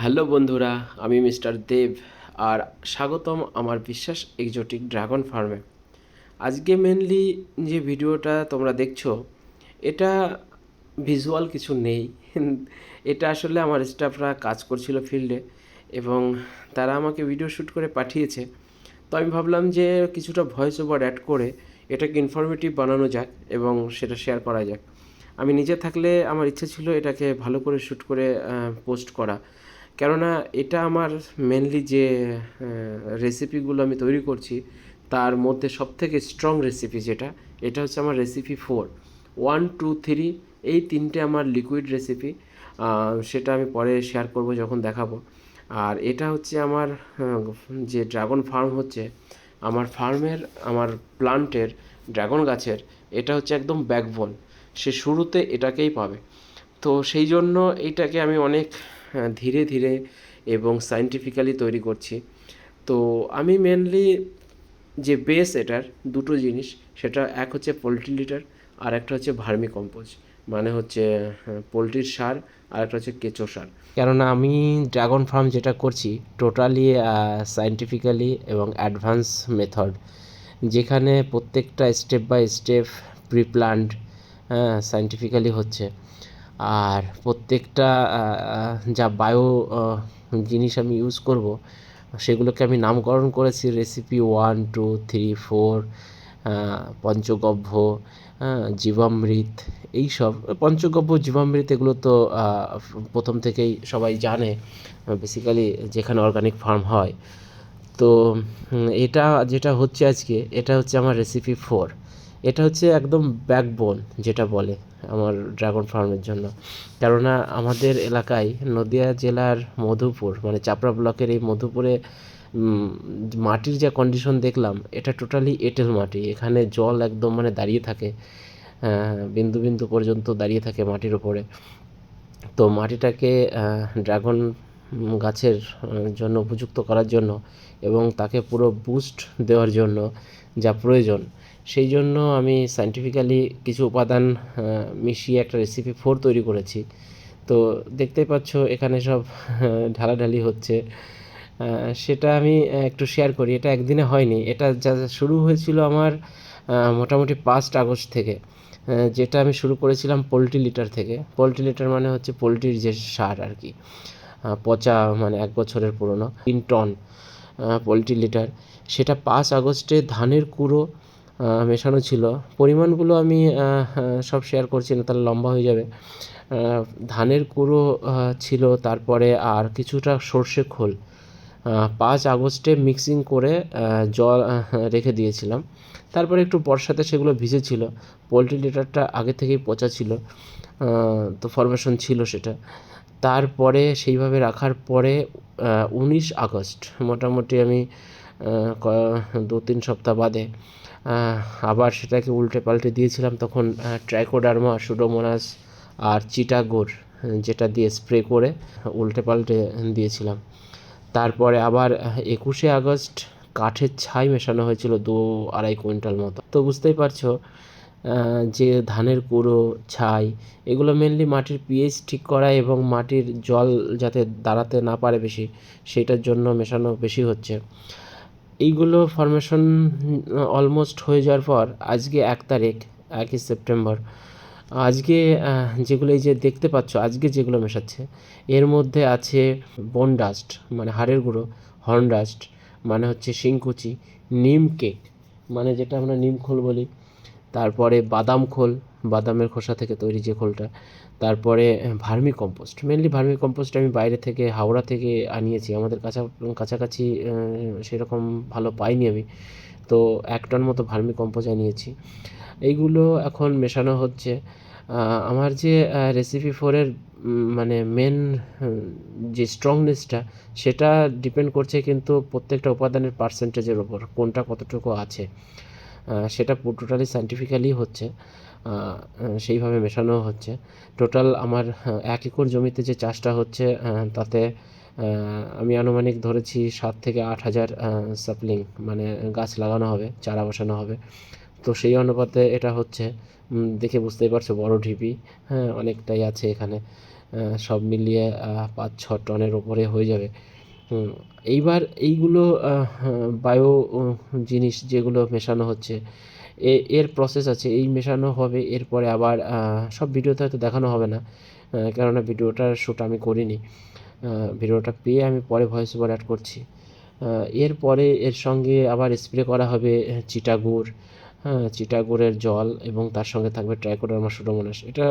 Hello বন্ধুরা, আমি mister দেব আর স্বাগতম আমার বিশ্বাস এক্সোটিক ড্রাগন ফার্মে। আজকে মেনলি যে ভিডিওটা তোমরা দেখছো এটা ভিজুয়াল কিছু নেই। এটা আসলে আমার স্টাফরা কাজ করছিল ফিল্ডে এবং তারা আমাকে ভিডিও শ্যুট করে পাঠিয়েছে। তো আমি ভাবলাম যে কিছুটা ভয়েস ওভার অ্যাড করে এটাকে ইনফরমেটিভ বানানো যাক এবং সেটা শেয়ার করা যাক। আমি নিজে থাকলে আমার ইচ্ছে ছিল এটাকে ভালো করে শ্যুট করে পোস্ট করা, কেননা এটা আমার মেনলি যে রেসিপিগুলো আমি তৈরি করছি তার মধ্যে সবথেকে স্ট্রং রেসিপি যেটা, এটা হচ্ছে আমার রেসিপি 4, 1, 2, 3, এই তিনটে আমার লিকুইড রেসিপি। সেটা আমি পরে শেয়ার করব যখন দেখাবো। আর এটা হচ্ছে আমার যে ড্রাগন ফার্ম হচ্ছে আমার ফার্মের, আমার প্লান্টের ড্রাগন গাছের, এটা হচ্ছে একদম ব্যাকবোন। সে শুরুতে এটাকেই পাবে। তো সেই জন্য এইটাকে আমি অনেক ধীরে ধীরে এবং সায়েন্টিফিক্যালি তৈরি করছি। তো আমি মেনলি যে বেস এটার দুটো জিনিস, সেটা এক হচ্ছে পোলট্রি লিটার আর একটা হচ্ছে ভার্মি কম্পোস্ট, মানে হচ্ছে পোলট্রির সার, আর একটা হচ্ছে কেঁচো সার। কেননা আমি ড্রাগন ফার্ম যেটা করছি টোটালি সায়েন্টিফিক্যালি এবং অ্যাডভান্স মেথড, যেখানে প্রত্যেকটা step by step pre planned scientifically হচ্ছে। আর প্রত্যেকটা যা বায়ো জিনিস আমি ইউজ করব সেগুলোকে আমি নামকরণ করেছি রেসিপি 1, 2, 3, 4, পঞ্চগব্য, জীবামৃত, এইসব। পঞ্চগব্য, জীবামৃত এগুলো তো প্রথম থেকেই সবাই জানে, বেসিক্যালি যেখানে অর্গানিক ফার্ম হয়। তো এটা যেটা হচ্ছে আজকে, এটা হচ্ছে আমার রেসিপি 4। এটা হচ্ছে একদম ব্যাকবোন যেটা বলে আমার ড্রাগন ফার্মের জন্য। কেননা আমাদের এলাকায় নদিয়া জেলার মধুপুর, মানে চাপড়া ব্লকের এই মধুপুরে মাটির যা কন্ডিশন দেখলাম, এটা টোটালি এঁটেল মাটি। এখানে জল একদম মানে দাঁড়িয়ে থাকে, বিন্দু বিন্দু পর্যন্ত দাঁড়িয়ে থাকে মাটির ওপরে। তো মাটিটাকে ড্রাগন গাছের জন্য উপযুক্ত করার জন্য এবং তাকে পুরো বুস্ট দেওয়ার জন্য যা প্রয়োজন, সেই জন্য আমি সায়েন্টিফিক্যালি কিছু উপাদান মিশিয়ে একটা রেসিপি 4 তৈরি করেছি। তো দেখতেই পাচ্ছ এখানে সব ঢালাঢালি হচ্ছে। সেটা আমি একটু শেয়ার করি। এটা একদিনে হয়নি, এটা যা শুরু হয়েছিল আমার মোটামুটি 5 আগস্ট থেকে। যেটা আমি শুরু করেছিলাম পোলট্রি লিটার থেকে। পোলট্রি লিটার মানে হচ্ছে পোলট্রির যে সার আর কি, পচা, মানে 1 বছরের পুরনো 3 টন পোলট্রি লিটার। সেটা 5 আগস্টে ধানের কুড়ো মেশানো ছিল। পরিমাণগুলো আমি সব শেয়ার করছি না, তাহলে লম্বা হয়ে যাবে। ধানের কুড়ো ছিল, তারপরে আর কিছুটা সর্ষে খোল 5 আগস্টে মিক্সিং করে জল রেখে দিয়েছিলাম। তারপরে একটু বর্ষাতে সেগুলো ভিজেছিল। পোলট্রি লিটারটা আগে থেকেই পচা ছিল, তো ফরমেশন ছিল সেটা। তারপরে সেইভাবে রাখার পরে 19 আগস্ট, মোটামুটি আমি 2-3 সপ্তাহ বাদে আবার সেটাকে উল্টে পাল্টে দিয়েছিলাম। তখন ট্রাইকোডার্মা, সুডোমোনাস আর চিটাগোর, যেটা দিয়ে স্প্রে করে উল্টে পাল্টে দিয়েছিলাম। তারপরে আবার 21 আগস্ট কাঠের ছাই মেশানো হয়েছিল 2-2.5 কুইন্টাল মতো। তো বুঝতেই পারছো যে ধানের কুড়ো, ছাই, এগুলো মেনলি মাটির পিএইচ ঠিক করা এবং মাটির জল যাতে দাঁড়াতে না পারে বেশি, সেটার জন্য মেশানো বেশি হচ্ছে। এইগুলো ফরমেশন অলমোস্ট হয়ে যাওয়ার পর আজকে 1 তারিখ, 1 সেপ্টেম্বর, আজকে যেগুলো এই যে দেখতে পাচ্ছ আজকে যেগুলো মেশাচ্ছে, এর মধ্যে আছে বোন ডাস্ট মানে হাড়ের গুঁড়ো, হর্ন ডাস্ট মানে হচ্ছে শিংকুচি, নিম কেক মানে যেটা আমরা নিম খোল বলি, তারপরে বাদাম খোল, বাদামের খোসা থেকে তৈরি যে খোলটা, তারপরে vermi compost. Mainly vermi compost আমি বাইরে থেকে, হাওড়া থেকে আনিয়েছি। আমাদের কাছাকাছি সেরকম ভালো পাইনি আমি। তো 1 টন মতো ভার্মি কম্পোস্ট আনিয়েছি। এইগুলো এখন মেশানো হচ্ছে। আমার যে রেসিপি 4-এর মানে মেন যে স্ট্রংনেসটা, সেটা ডিপেন্ড করছে কিন্তু প্রত্যেকটা উপাদানের পার্সেন্টেজের ওপর, কোনটা কতটুকু আছে। সেটা টোটালি সায়েন্টিফিক্যালি হচ্ছে, সেইভাবে মেশানো হচ্ছে। টোটাল আমার 1 একর জমিতে যে চাষটা হচ্ছে, তাতে আমি আনুমানিক ধরেছি 7 থেকে 8 হাজার সাপলিং, মানে গাছ লাগানো হবে, চারা বসানো হবে। তো সেই অনুপাতে এটা হচ্ছে। দেখে বুঝতেই পারছো বড় ঢিপি, হ্যাঁ, অনেকটাই আছে এখানে। সব মিলিয়ে 5-6 টনের ওপরে হয়ে যাবে। এইবার এইগুলো বায়ো জিনিস যেগুলো মেশানো হচ্ছে, এর প্রসেস আছে, এই মেশানো হবে, এরপরে আবার সব ভিডিওতে হয়তো দেখানো হবে না, কেননা ভিডিওটার শ্যুট আমি করিনি। ভিডিওটা পেয়ে আমি পরে ভয়েস ওভার অ্যাড করছি। এরপরে এর সঙ্গে আবার স্প্রে করা হবে চিটাগুড়, হ্যাঁ, চিটাগুড়ের জল, এবং তার সঙ্গে থাকবে ট্রাইকোডার্মা সুডোমোনাস। এটা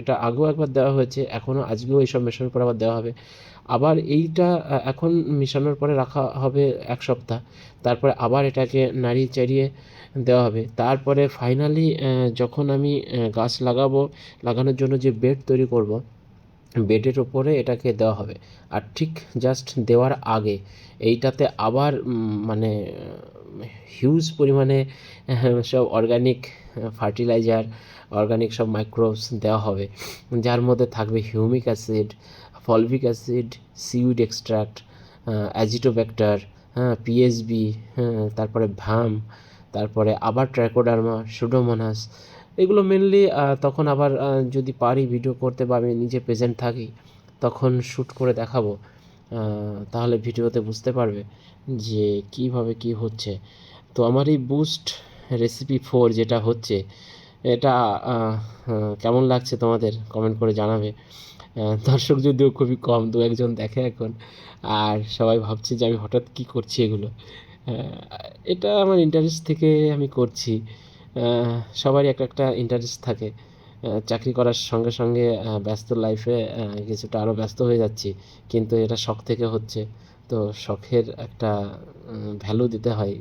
এটা আগেও একবার দেওয়া হয়েছে, এখনও আজকেও এইসব মেশানোর পর আবার দেওয়া হবে। আবার এইটা এখন মেশানোর পরে রাখা হবে 1 সপ্তাহ, তারপরে আবার এটাকে নাড়িয়ে চাড়িয়ে দেওয়া হবে। তারপরে ফাইনালি যখন আমি গাছ লাগানোর জন্য যে বেড তৈরি করব, বেডের ওপরে এটাকে দেওয়া হবে। আর ঠিক জাস্ট দেওয়ার আগে এইটাতে আবার মানে হিউজ পরিমাণে সব অর্গানিক ফার্টিলাইজার, অর্গানিক সব মাইক্রোবস দেওয়া হবে, যার মধ্যে থাকবে humic acid, fulvic acid, seaweed extract, azotobacter, হ্যাঁ, পিএসবি, হ্যাঁ, তারপরে ভাম, তারপরে আবার ট্রাইকোডার্মা, সুডোমোনাস। এগুলো মেনলি তখন আবার যদি পারি ভিডিও করতে বা আমি নিজে প্রেজেন্ট থাকি, তখন শ্যুট করে দেখাবো। তাহলে ভিডিওতে বুঝতে পারবে যে কীভাবে কী হচ্ছে। তো আমার এই বুস্ট রেসিপি 4 যেটা হচ্ছে, এটা কেমন লাগছে তোমাদের কমেন্ট করে জানাবে। দর্শক যদিও খুবই কম, 2-1 জন দেখে এখন, আর সবাই ভাবছে যে আমি হঠাৎ কী করছি এগুলো। এটা আমার ইন্টারেস্ট থেকে আমি করছি। সবারই একটা ইন্টারেস্ট থাকে। চাকরি করার সঙ্গে সঙ্গে ব্যস্ত লাইফে কিছুটা আরও ব্যস্ত হয়ে যাচ্ছি, কিন্তু এটা শখ থেকে হচ্ছে। তো শখের একটা ভ্যালু দিতে হয়,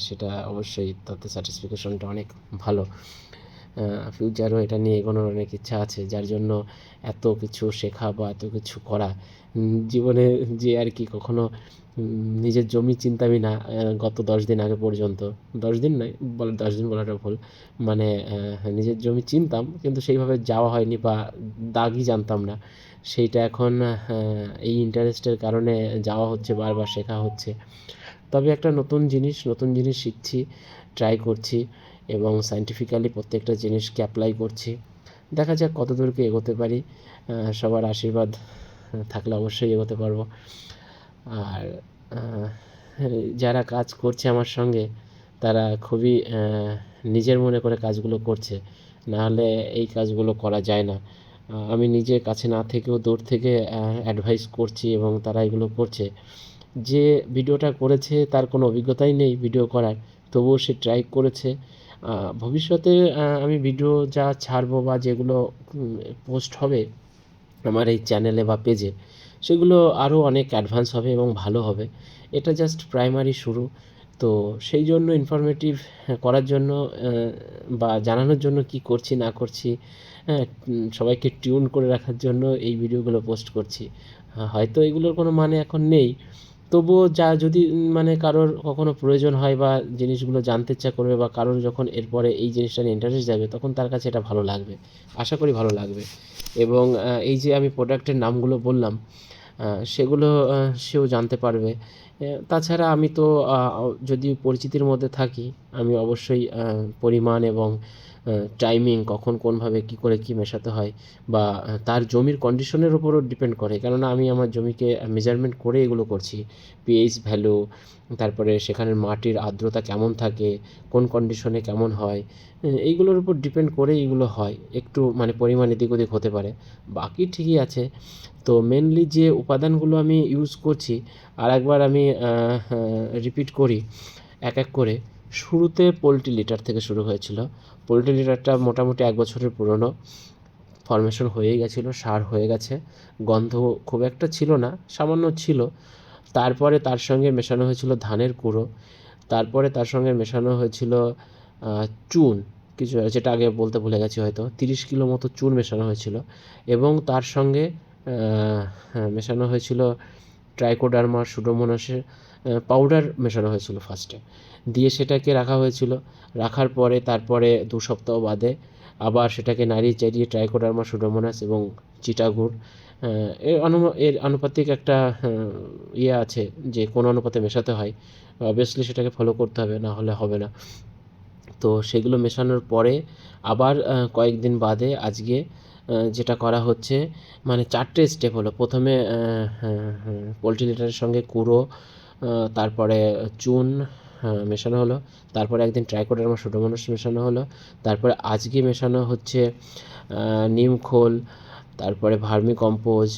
সেটা অবশ্যই, তাতে স্যাটিসফ্যাকশনটা অনেক ভালো। ফিউচারেও এটা নিয়ে এগোনোর অনেক ইচ্ছা আছে, যার জন্য এত কিছু শেখা বা এত কিছু করা। জীবনে যে আর কি কখনো নিজের জমি চিনতামই না গত 10 দিন আগে পর্যন্ত। 10 দিন নয়, 10 দিন বলাটা ভুল। মানে নিজের জমি চিনতাম, কিন্তু সেইভাবে যাওয়া হয়নি বা দাগই জানতাম না। সেইটা এখন এই ইন্টারেস্টের কারণে যাওয়া হচ্ছে, বারবার শেখা হচ্ছে। তবে একটা নতুন জিনিস শিখছি, ট্রাই করছি, এবং সায়েন্টিফিক্যালি প্রত্যেকটা জিনিসকে অ্যাপ্লাই করছি। দেখা যাক কতদূর কি এগোতে পারি। সবার আশীর্বাদ থাকলে অবশ্যই এগোতে পারবো। আর যারা কাজ করছে আমার সঙ্গে, তারা খুবই নিজের মনে করে কাজগুলো করছে, নাহলে এই কাজগুলো করা যায় না। আমি নিজে কাছে না থেকেও দূর থেকে অ্যাডভাইস করছি, এবং তারা এগুলো করছে। যে ভিডিওটা করেছে তার কোনো অভিজ্ঞতাই নেই ভিডিও করার, তবুও সে ট্রাই করেছে। ভবিষ্যতে আমি ভিডিও যা ছাড়বো বা যেগুলো পোস্ট হবে আমার এই চ্যানেলে বা পেজে, সেগুলো আরও অনেক অ্যাডভান্স হবে এবং ভালো হবে। এটা জাস্ট প্রাইমারি শুরু। তো সেই জন্য ইনফরমেটিভ করার জন্য বা জানানোর জন্য কি করছি না করছি, হ্যাঁ, সবাইকে টিউন করে রাখার জন্য এই ভিডিওগুলো পোস্ট করছি। হয়তো এগুলোর কোনো মানে এখন নেই, তবুও যা যদি মানে কারোর কখনো প্রয়োজন হয় বা জিনিসগুলো জানতে ইচ্ছা করবে, বা কারোর যখন এরপরে এই জিনিসটা নিয়ে ইন্টারেস্ট যাবে, তখন তার কাছে এটা ভালো লাগবে, আশা করি ভালো লাগবে। এবং এই যে আমি প্রোডাক্টের নামগুলো বললাম, সেগুলো সেও জানতে পারবে। তাছাড়া আমি তো যদি পরিচিতির মধ্যে থাকি, আমি অবশ্যই পরিমাণ এবং টাইমিং, কখন কোনভাবে কী করে কী মেশাতে হয়, বা তার জমির কন্ডিশনের উপরও ডিপেন্ড করে, কেননা আমি আমার জমিকে মেজারমেন্ট করে এগুলো করছি। পিএইচ ভ্যালু, তারপরে সেখানের মাটির আর্দ্রতা কেমন থাকে, কোন কন্ডিশনে কেমন হয়, এইগুলোর উপর ডিপেন্ড করে এইগুলো হয়। একটু মানে পরিমাণ এদিক ওদিক হতে পারে, বাকি ঠিকই আছে। তো মেনলি যে উপাদানগুলো আমি ইউজ করছি, আর একবার আমি রিপিট করি এক এক করে। শুরুতে পোলট্রি লিটার থেকে শুরু হয়েছিল। পোলট্রি লিটারটা মোটামুটি 1 বছরের পুরনো, ফর্মেশন হয়েই গেছিলো, সার হয়ে গেছে, গন্ধ খুব একটা ছিল না, সামান্য ছিল। তারপরে তার সঙ্গে মেশানো হয়েছিল ধানের কুড়ো, তারপরে তার সঙ্গে মেশানো হয়েছিল চুন কিছু, যেটা আগে বলতে ভুলে গেছি হয়তো, 30 কিলো মতো চুন মেশানো হয়েছিল, এবং তার সঙ্গে মেশানো হয়েছিল ট্রাইকোডার্মা সুডোমোনাসের পাউডার মেশানো হয়েছিল ফার্স্টে, দিয়ে সেটাকে রাখা হয়েছিল। রাখার পরে তারপরে 2 সপ্তাহ বাদে আবার সেটাকে নাড়িয়ে চাড়িয়ে ট্রাইকোডার্মা সুডোমোনাস এবং চিটাগুড়, এর আনুপাতিক একটা ইয়ে আছে যে কোন অনুপাতে মেশাতে হয়, অবভিয়াসলি সেটাকে ফলো করতে হবে, না হলে হবে না। তো সেগুলো মেশানোর পরে আবার কয়েকদিন বাদে আজকে যেটা করা হচ্ছে মানে 4টে স্টেপ হলো। প্রথমে পোল্ট্রি লিটারের সঙ্গে কুড়ো, তারপরে চুন মেশানো হলো, তারপরে একদিন ট্রাইকোডার্মা সুডোমোনাস মেশানো হলো, তারপরে আজকে মেশানো হচ্ছে নিম খোল, তারপরে ভার্মি কম্পোজ,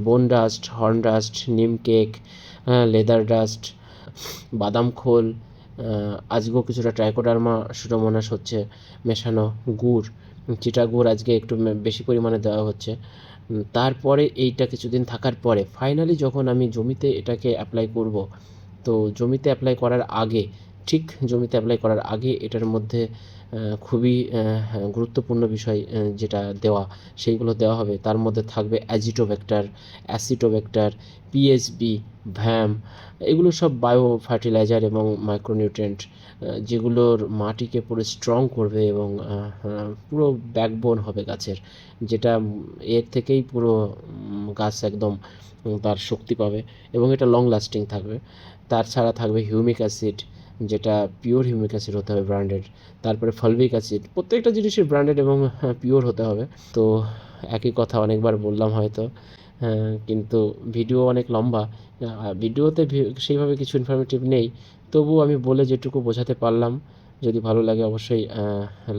বোন ডাস্ট, হর্ন ডাস্ট, নিম কেক, লেদার ডাস্ট, বাদাম খোল, আজকেও কিছুটা ট্রাইকোডার্মা সুডোমোনাস হচ্ছে মেশানো, গুড়, চিটা গুড় আজকে একটু বেশি পরিমাণে দেওয়া হচ্ছে। তারপরে এইটা কিছুদিন থাকার পরে ফাইনালি যখন আমি জমিতে এটাকে অ্যাপ্লাই করব, তো জমিতে অ্যাপ্লাই করার আগে, ঠিক জমিতে অ্যাপ্লাই করার আগে এটার মধ্যে খুবই গুরুত্বপূর্ণ বিষয় যেটা দেওয়া, সেইগুলো দেওয়া হবে। তার মধ্যে থাকবে অ্যাজিটোব্যাক্টার, অ্যাসিটোব্যাক্টার, পিএসবি, ভ্যাম, এগুলো সব বায়ো ফার্টিলাইজার এবং মাইক্রোনিউট্রিয়েন্ট, যেগুলোর মাটিকে পুরো স্ট্রং করবে এবং পুরো ব্যাকবোন হবে গাছের, যেটা এর থেকেই পুরো গাছ একদম তার শক্তি পাবে এবং এটা লং লাস্টিং থাকবে। তাছাড়া থাকবে হিউমিক অ্যাসিড, যেটা পিওর হিউমিক অ্যাসিড হতে হবে, ব্র্যান্ডেড। তারপরে ফলভিক অ্যাসিড, প্রত্যেকটা জিনিসই ব্র্যান্ডেড এবং পিওর হতে হবে। তো একই কথা অনেকবার বললাম হয়তো, কিন্তু ভিডিও অনেক লম্বা, ভিডিওতে সেইভাবে কিছু ইনফরমেটিভ নেই, তবুও আমি বলে যেটুকু বোঝাতে পারলাম। যদি ভালো লাগে অবশ্যই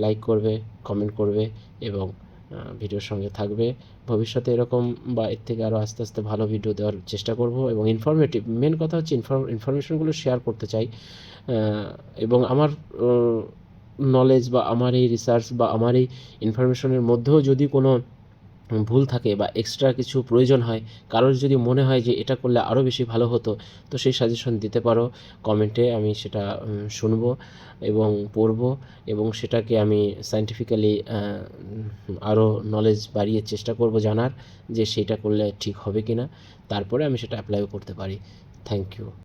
লাইক করবে, কমেন্ট করবে এবং ভিডিওর সঙ্গে থাকবে। ভবিষ্যতে এরকম বা এর থেকে আরও আস্তে আস্তে ভালো ভিডিও দেওয়ার চেষ্টা করব এবং ইনফরমেটিভ, মেন কথা হচ্ছে ইনফরমেশনগুলো শেয়ার করতে চাই। এবং আমার নলেজ বা আমার এই রিসার্চ বা আমার এই ইনফরমেশনের মধ্যেও যদি কোনো ভুল থাকে বা এক্সট্রা কিছু প্রয়োজন হয়, কারোর যদি মনে হয় যে এটা করলে আরও বেশি ভালো হতো, তো সেই সাজেশন দিতে পারো কমেন্টে, আমি সেটা শুনবো এবং পড়বো এবং সেটাকে আমি সায়েন্টিফিক্যালি আরও নলেজ বাড়িয়ে চেষ্টা করব জানার যে সেইটা করলে ঠিক হবে কি না, তারপরে আমি সেটা অ্যাপ্লাইও করতে পারি। Thank you.